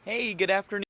Hey, good afternoon.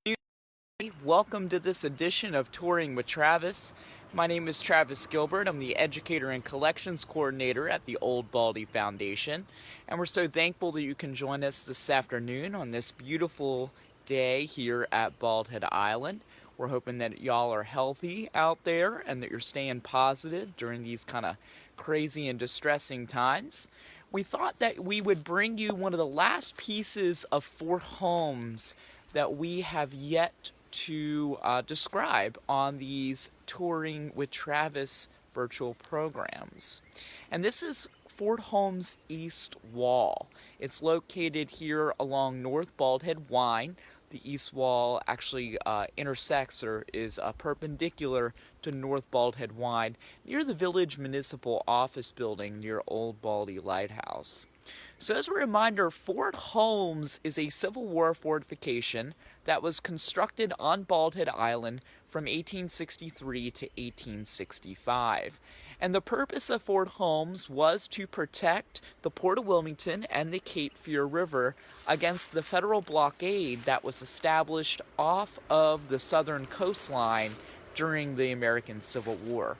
Welcome to this edition of Touring with Travis. My name is Travis Gilbert. I'm the Educator and Collections Coordinator at the Old Baldy Foundation. And we're so thankful that you can join us this afternoon on this beautiful day here at Bald Head Island. We're hoping that y'all are healthy out there and that you're staying positive during these kind of crazy and distressing times. We thought that we would bring you one of the last pieces of Fort Holmes that we have yet to describe on these Touring with Travis virtual programs. And this is Fort Holmes East Wall. It's located here along North Bald Head Wine. The east wall actually intersects or is perpendicular to North Bald Head Wine near the Village Municipal Office Building near Old Baldy Lighthouse. So as a reminder, Fort Holmes is a Civil War fortification that was constructed on Bald Head Island from 1863 to 1865. And the purpose of Fort Holmes was to protect the Port of Wilmington and the Cape Fear River against the federal blockade that was established off of the southern coastline during the American Civil War.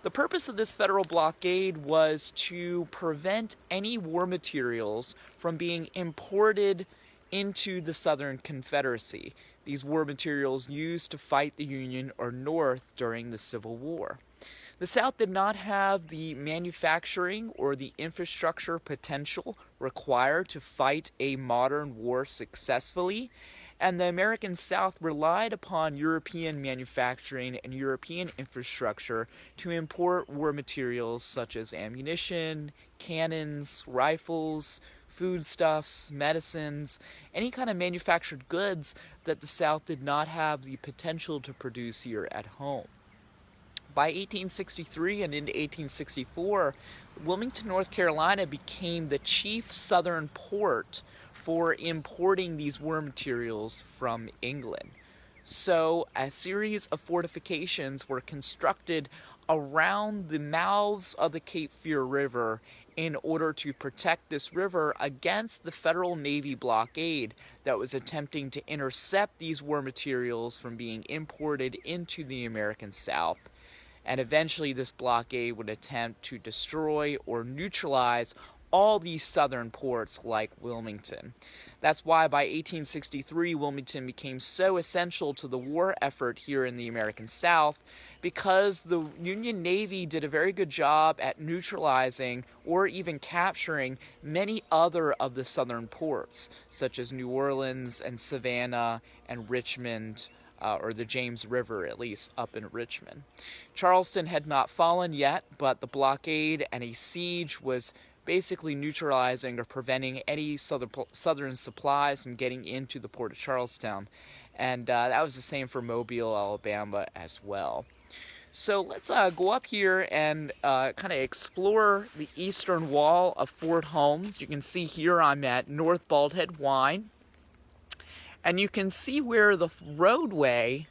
The purpose of this federal blockade was to prevent any war materials from being imported into the Southern Confederacy. These war materials used to fight the Union or North during the Civil War. The South did not have the manufacturing or the infrastructure potential required to fight a modern war successfully, and the American South relied upon European manufacturing and European infrastructure to import war materials such as ammunition, cannons, rifles, foodstuffs, medicines, any kind of manufactured goods that the South did not have the potential to produce here at home. By 1863 and into 1864, Wilmington, North Carolina became the chief southern port for importing these war materials from England. So a series of fortifications were constructed around the mouths of the Cape Fear River in order to protect this river against the Federal Navy blockade that was attempting to intercept these war materials from being imported into the American South. And eventually this blockade would attempt to destroy or neutralize all these southern ports like Wilmington. That's why by 1863 Wilmington became so essential to the war effort here in the American South, because the Union Navy did a very good job at neutralizing or even capturing many other of the southern ports, such as New Orleans and Savannah and Richmond, or the James River, at least, up in Richmond. Charleston had not fallen yet, but the blockade and a siege was basically neutralizing or preventing any southern supplies from getting into the port of Charlestown. And that was the same for Mobile, Alabama, as well. So let's go up here and kind of explore the eastern wall of Fort Holmes. You can see here I'm at North Bald Head Wine. And you can see where the roadway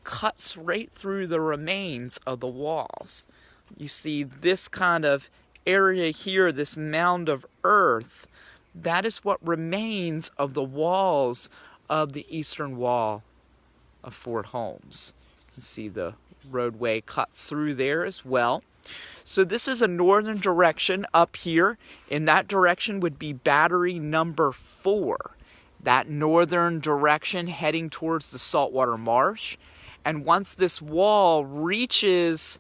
cuts right through the remains of the walls. You see this kind of area here, this mound of earth, that is what remains of the walls of the eastern wall of Fort Holmes. You can see the roadway cuts through there as well. So this is a northern direction up here. In that direction would be battery number 4. That northern direction heading towards the saltwater marsh. And once this wall reaches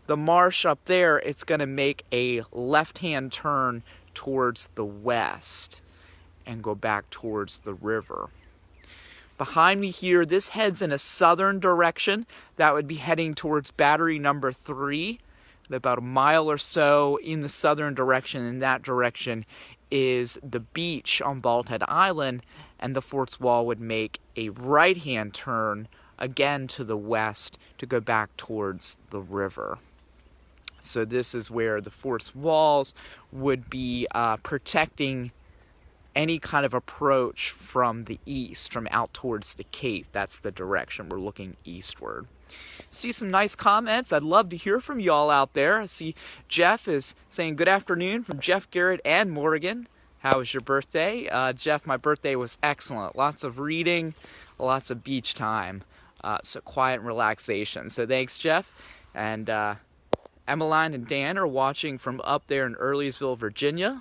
the marsh up there, it's going to make a left-hand turn towards the west and go back towards the river. Behind me here, this heads in a southern direction. That would be heading towards battery number 3. About a mile or so in the southern direction. In that direction is the beach on Bald Head Island, and the fort's wall would make a right-hand turn again to the west to go back towards the river. So this is where the fort's walls would be protecting any kind of approach from the east, from out towards the Cape. That's the direction we're looking eastward. See some nice comments. I'd love to hear from y'all out there. I see Jeff is saying good afternoon from Jeff, Garrett, and Morgan. How was your birthday? Jeff, my birthday was excellent. Lots of reading, lots of beach time, so quiet and relaxation. So thanks, Jeff. And Emmeline and Dan are watching from up there in Earlysville, Virginia.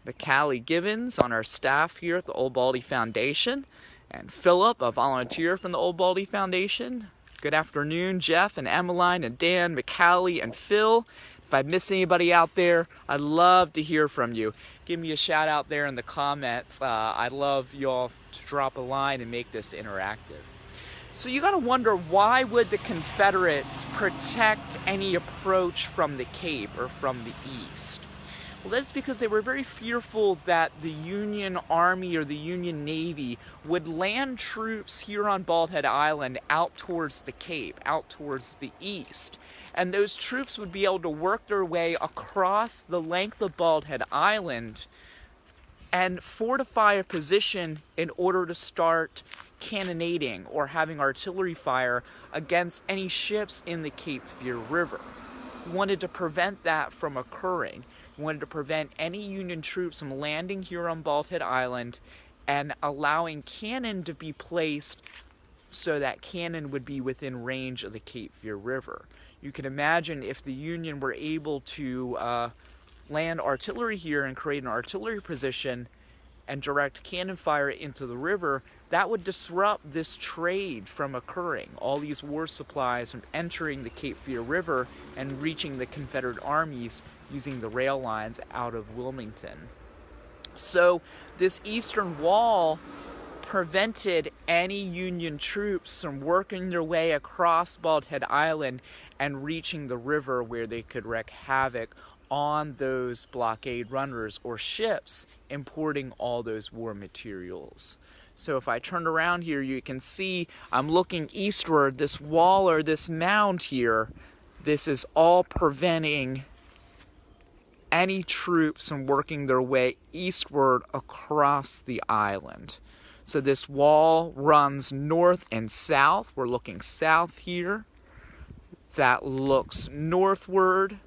McCallie Givens on our staff here at the Old Baldy Foundation. And Philip, a volunteer from the Old Baldy Foundation. Good afternoon, Jeff and Emmeline and Dan, McCallie and Phil. If I miss anybody out there, I'd love to hear from you. Give me a shout out there in the comments. I'd love you all to drop a line and make this interactive. So you got to wonder, why would the Confederates protect any approach from the Cape or from the east? Well, that's because they were very fearful that the Union Army or the Union Navy would land troops here on Bald Head Island out towards the Cape, out towards the east. And those troops would be able to work their way across the length of Bald Head Island and fortify a position in order to start cannonading or having artillery fire against any ships in the Cape Fear River. He wanted to prevent that from occurring. He wanted to prevent any Union troops from landing here on Bald Head Island and allowing cannon to be placed so that cannon would be within range of the Cape Fear River. You can imagine if the Union were able to land artillery here and create an artillery position and direct cannon fire into the river, that would disrupt this trade from occurring. All these war supplies from entering the Cape Fear River and reaching the Confederate armies using the rail lines out of Wilmington. So this eastern wall prevented any Union troops from working their way across Bald Head Island and reaching the river where they could wreak havoc on those blockade runners or ships importing all those war materials. So if I turn around here, you can see I'm looking eastward. This wall or this mound here, this is all preventing any troops from working their way eastward across the island. So this wall runs north and south. We're looking south here. That looks northward.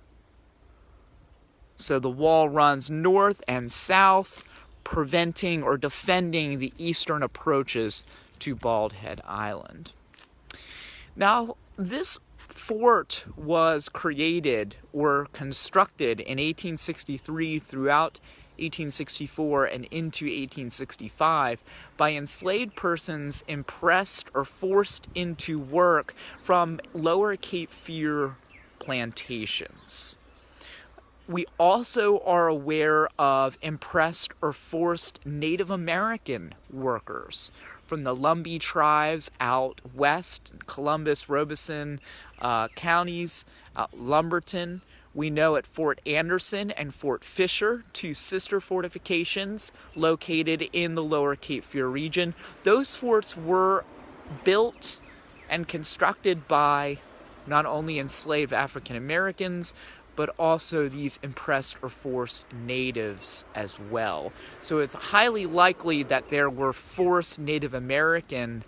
So the wall runs north and south, preventing or defending the eastern approaches to Bald Head Island. Now, this fort was created or constructed in 1863 throughout 1864 and into 1865 by enslaved persons impressed or forced into work from Lower Cape Fear plantations. We also are aware of impressed or forced Native American workers from the Lumbee tribes out west, Columbus, Robeson counties, Lumberton. We know at Fort Anderson and Fort Fisher, two sister fortifications located in the Lower Cape Fear region. Those forts were built and constructed by not only enslaved African Americans, but also these impressed or forced natives as well. So it's highly likely that there were forced Native Americans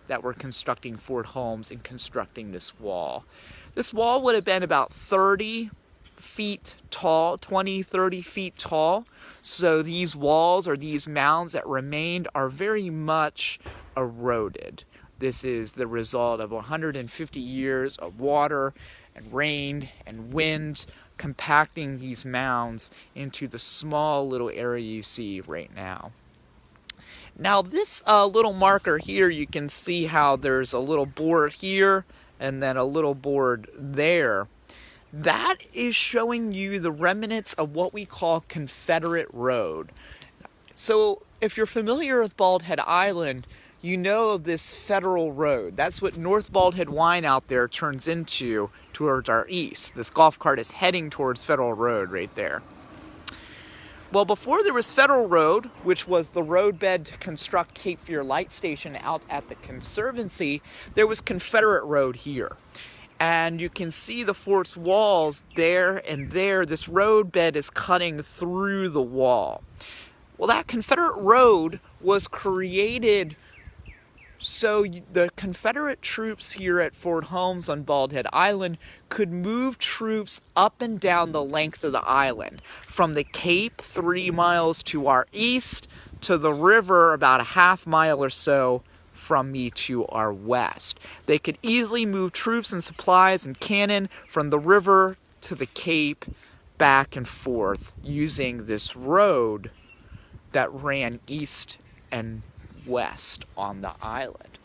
that were constructing Fort Holmes and constructing this wall. This wall would have been about 30 feet tall, 20, 30 feet tall. So these walls or these mounds that remained are very much eroded. This is the result of 150 years of water and rain and wind compacting these mounds into the small little area you see right now. Now this little marker here, you can see how there's a little board here and then a little board there. That is showing you the remnants of what we call Confederate Road. So if you're familiar with Bald Head Island, you know of this Federal Road. That's what North Bald Head Wine out there turns into towards our east. This golf cart is heading towards Federal Road right there. Well, before there was Federal Road, which was the roadbed to construct Cape Fear Light Station out at the Conservancy, there was Confederate Road here. And you can see the fort's walls there and there. This roadbed is cutting through the wall. Well, that Confederate Road was created So the Confederate troops here at Fort Holmes on Bald Head Island could move troops up and down the length of the island, from the Cape 3 miles to our east to the river about a half mile or so from me to our west. They could easily move troops and supplies and cannon from the river to the Cape back and forth using this road that ran east and west on the island.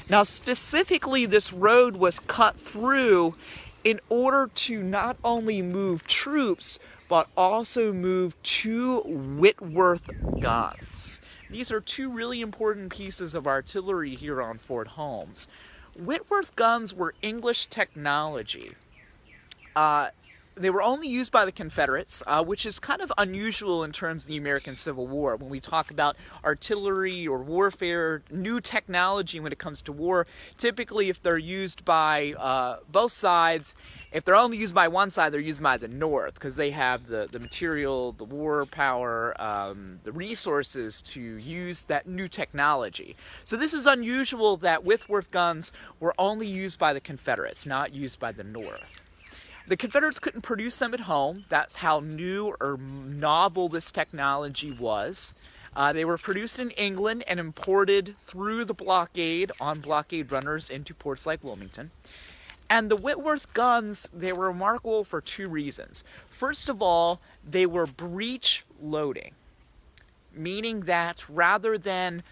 Now, specifically, this road was cut through in order to not only move troops, but also move 2 Whitworth guns. These are 2 really important pieces of artillery here on Fort Holmes. Whitworth guns were English technology. They were only used by the Confederates, which is kind of unusual in terms of the American Civil War. When we talk about artillery or warfare, new technology when it comes to war, typically if they're used by both sides, if they're only used by one side, they're used by the North, because they have the material, the war power, the resources to use that new technology. So this is unusual that Whitworth guns were only used by the Confederates, not used by the North. The Confederates couldn't produce them at home. That's how new or novel this technology was. They were produced in England and imported through the blockade on blockade runners into ports like Wilmington. And the Whitworth guns, they were remarkable for 2 reasons. First of all, they were breech loading, meaning that rather than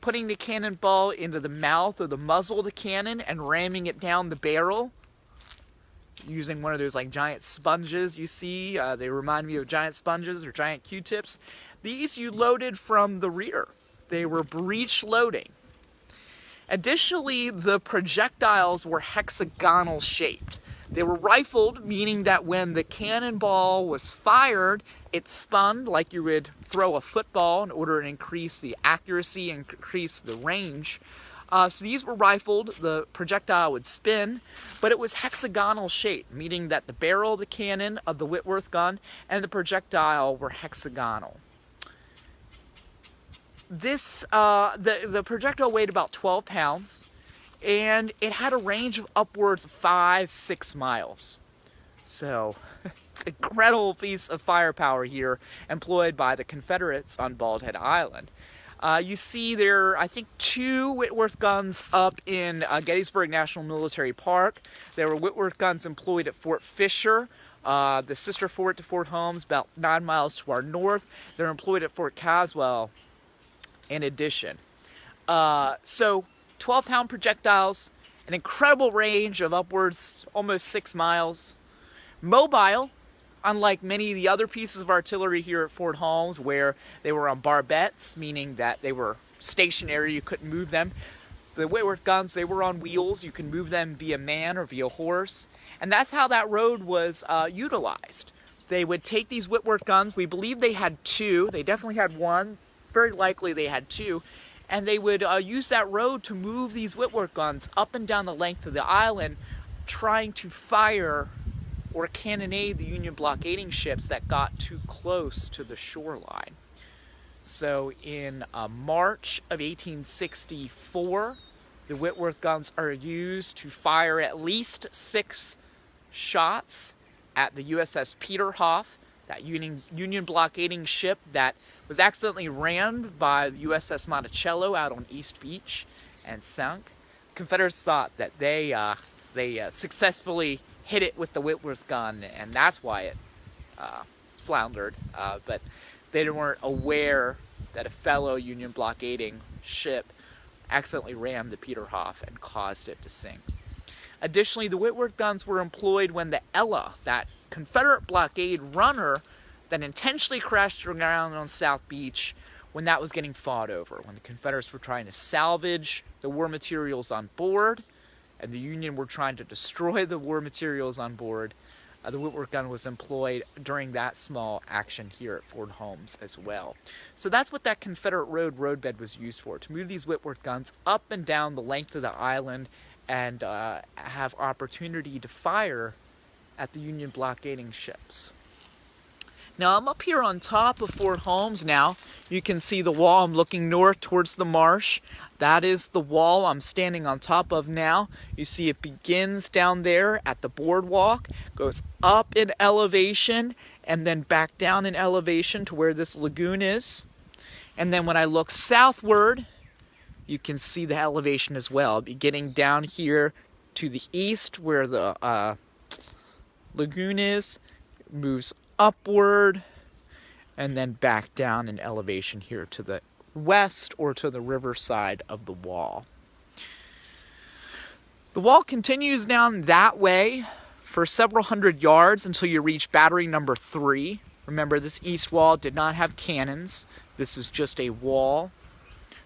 putting the cannonball into the mouth or the muzzle of the cannon and ramming it down the barrel, using one of those like giant sponges you see, they remind me of giant sponges or giant Q-tips. These you loaded from the rear. They were breech loading. Additionally, the projectiles were hexagonal shaped. They were rifled, meaning that when the cannonball was fired, it spun like you would throw a football in order to increase the accuracy and increase the range. So these were rifled, the projectile would spin, but it was hexagonal shape, meaning that the barrel of the cannon of the Whitworth gun and the projectile were hexagonal. The projectile weighed about 12 pounds, and it had a range of upwards of 5-6 miles. So it's an incredible piece of firepower here employed by the Confederates on Bald Head Island. You see there, I think, 2 Whitworth guns up in Gettysburg National Military Park. There were Whitworth guns employed at Fort Fisher, the sister fort to Fort Holmes, about 9 miles to our north. They're employed at Fort Caswell in addition. So 12-pound projectiles, an incredible range of upwards almost 6 miles. Mobile, unlike many of the other pieces of artillery here at Fort Holmes, where they were on barbettes, meaning that they were stationary, you couldn't move them. The Whitworth guns, they were on wheels. You can move them via man or via horse. And that's how that road was utilized. They would take these Whitworth guns. We believe they had 2. They definitely had 1. Very likely they had 2. And they would use that road to move these Whitworth guns up and down the length of the island, trying to fire or cannonade the Union blockading ships that got too close to the shoreline. So in March of 1864, the Whitworth guns are used to fire at least 6 shots at the USS Peterhoff, that Union blockading ship that was accidentally rammed by the USS Monticello out on East Beach and sunk. Confederates thought that they successfully hit it with the Whitworth gun, and that's why it floundered. But they weren't aware that a fellow Union blockading ship accidentally rammed the Peterhoff and caused it to sink. Additionally, the Whitworth guns were employed when the Ella, that Confederate blockade runner that intentionally crashed aground on South Beach, when that was getting fought over, when the Confederates were trying to salvage the war materials on board, and the Union were trying to destroy the war materials on board. The Whitworth gun was employed during that small action here at Fort Holmes as well. So that's what that Confederate Road roadbed was used for, to move these Whitworth guns up and down the length of the island and have opportunity to fire at the Union blockading ships. Now I'm up here on top of Fort Holmes now. You can see the wall. I'm looking north towards the marsh. That is the wall I'm standing on top of now. You see it begins down there at the boardwalk, goes up in elevation, and then back down in elevation to where this lagoon is. And then when I look southward, you can see the elevation as well, beginning down here to the east where the lagoon is, moves upward, and then back down in elevation here to the west or to the riverside of the wall. The wall continues down that way for several hundred yards until you reach battery number 3. Remember, this east wall did not have cannons. This is just a wall.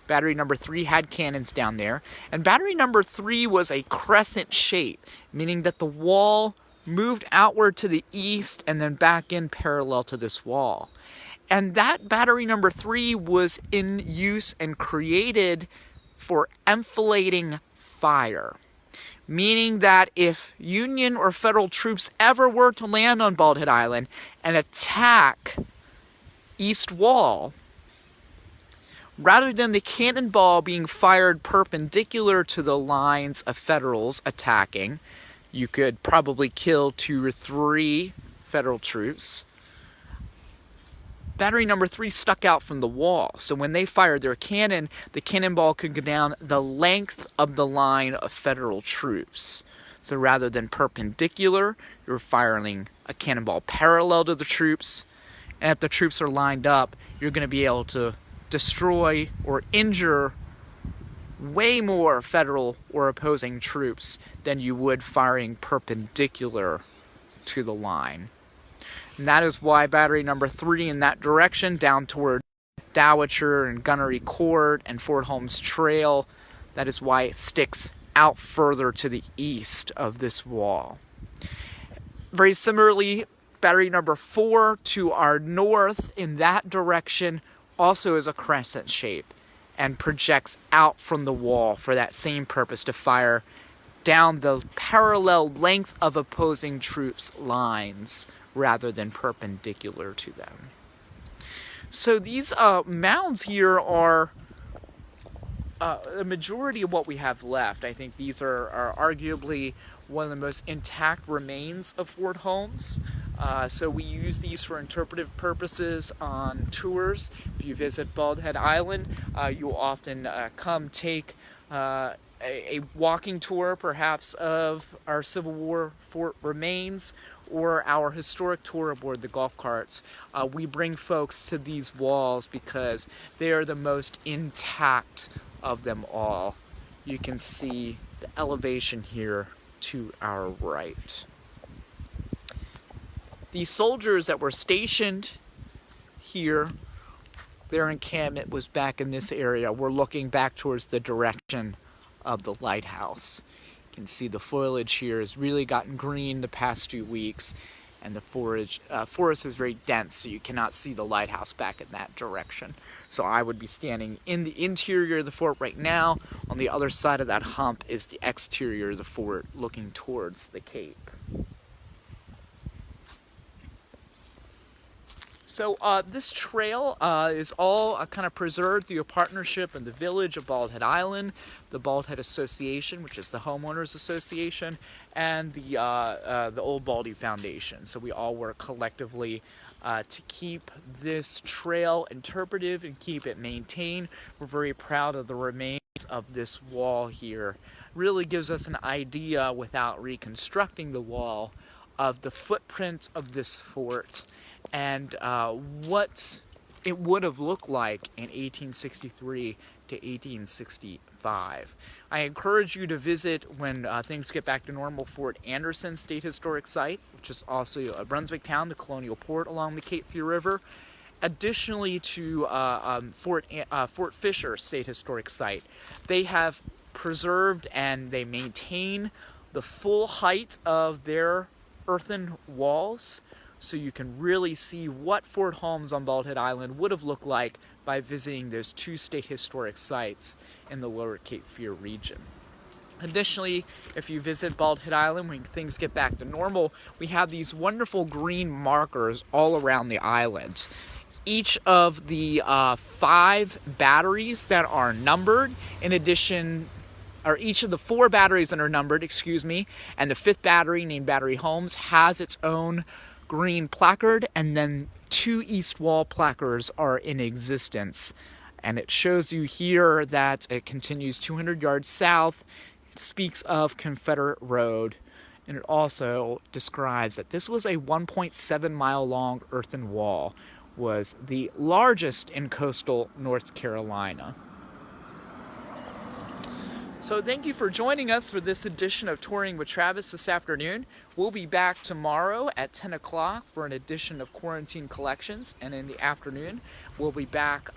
Battery number 3 had cannons down there. And battery number 3 was a crescent shape, meaning that the wall moved outward to the east and then back in parallel to this wall. And that battery number 3 was in use and created for enfilading fire. Meaning that if Union or Federal troops ever were to land on Bald Head Island and attack East Wall, rather than the cannonball being fired perpendicular to the lines of Federals attacking, you could probably kill 2 or 3 Federal troops. Battery number 3 stuck out from the wall, so when they fired their cannon, the cannonball could go down the length of the line of Federal troops. So rather than perpendicular, you're firing a cannonball parallel to the troops, and if the troops are lined up, you're going to be able to destroy or injure way more Federal or opposing troops than you would firing perpendicular to the line. And that is why battery number 3 in that direction, down toward Dowitcher and Gunnery Court and Fort Holmes Trail, that is why it sticks out further to the east of this wall. Very similarly, battery number 4 to our north in that direction also is a crescent shape and projects out from the wall for that same purpose, to fire down the parallel length of opposing troops' lines rather than perpendicular to them. So these mounds here are the majority of what we have left. I think these are arguably one of the most intact remains of Fort Holmes. So we use these for interpretive purposes on tours. If you visit Bald Head Island, you'll often come take a walking tour, perhaps, of our Civil War fort remains, or our historic tour aboard the golf carts. We bring folks to these walls because they are the most intact of them all. You can see the elevation here to our right. The soldiers that were stationed here, their encampment was back in this area. We're looking back towards the direction of the lighthouse. You can see the foliage here has really gotten green the past few weeks, and the forest is very dense, so you cannot see the lighthouse back in that direction. So I would be standing in the interior of the fort right now. On the other side of that hump is the exterior of the fort, looking towards the cape. So this trail is all kind of preserved through a partnership in the village of Bald Head Island, the Bald Head Association, which is the homeowners association, and the Old Baldy Foundation. So we all work collectively to keep this trail interpretive and keep it maintained. We're very proud of the remains of this wall here. Really gives us an idea, without reconstructing the wall, of the footprint of this fort and what it would have looked like in 1863 to 1865. I encourage you to visit, when things get back to normal, Fort Anderson State Historic Site, which is also a Brunswick town, the colonial port along the Cape Fear River. Additionally to Fort Fisher State Historic Site. They have preserved and they maintain the full height of their earthen walls, so you can really see what Fort Holmes on Bald Head Island would have looked like by visiting those 2 state historic sites in the lower Cape Fear region. Additionally, if you visit Bald Head Island when things get back to normal, we have these wonderful green markers all around the island. Each of the 5 batteries that are numbered, in addition, or each of the 4 batteries that are numbered, and the 5th battery, named Battery Holmes, has its own green placard, and then 2 east wall placards are in existence. And it shows you here that it continues 200 yards south. It speaks of Confederate Road, and it also describes that this was a 1.7 mile long earthen wall, was the largest in coastal North Carolina. So thank you for joining us for this edition of Touring with Travis this afternoon. We'll be back tomorrow at 10 o'clock for an edition of Quarantine Collections, and in the afternoon we'll be back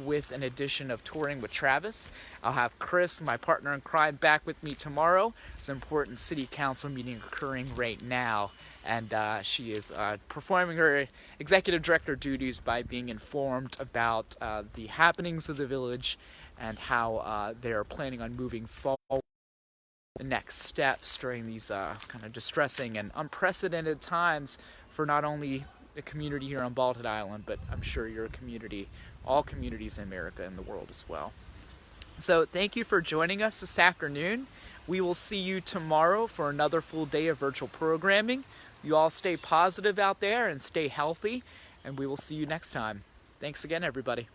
with an edition of Touring with Travis. I'll have Chris, my partner in crime, back with me tomorrow. There's an important city council meeting occurring right now, and she is performing her executive director duties by being informed about the happenings of the village and how they're planning on moving forward the next steps during these kind of distressing and unprecedented times for not only the community here on Bald Head Island, but I'm sure your community, all communities in America and the world as well. So thank you for joining us this afternoon. We will see you tomorrow for another full day of virtual programming. You all stay positive out there and stay healthy, and we will see you next time. Thanks again, everybody.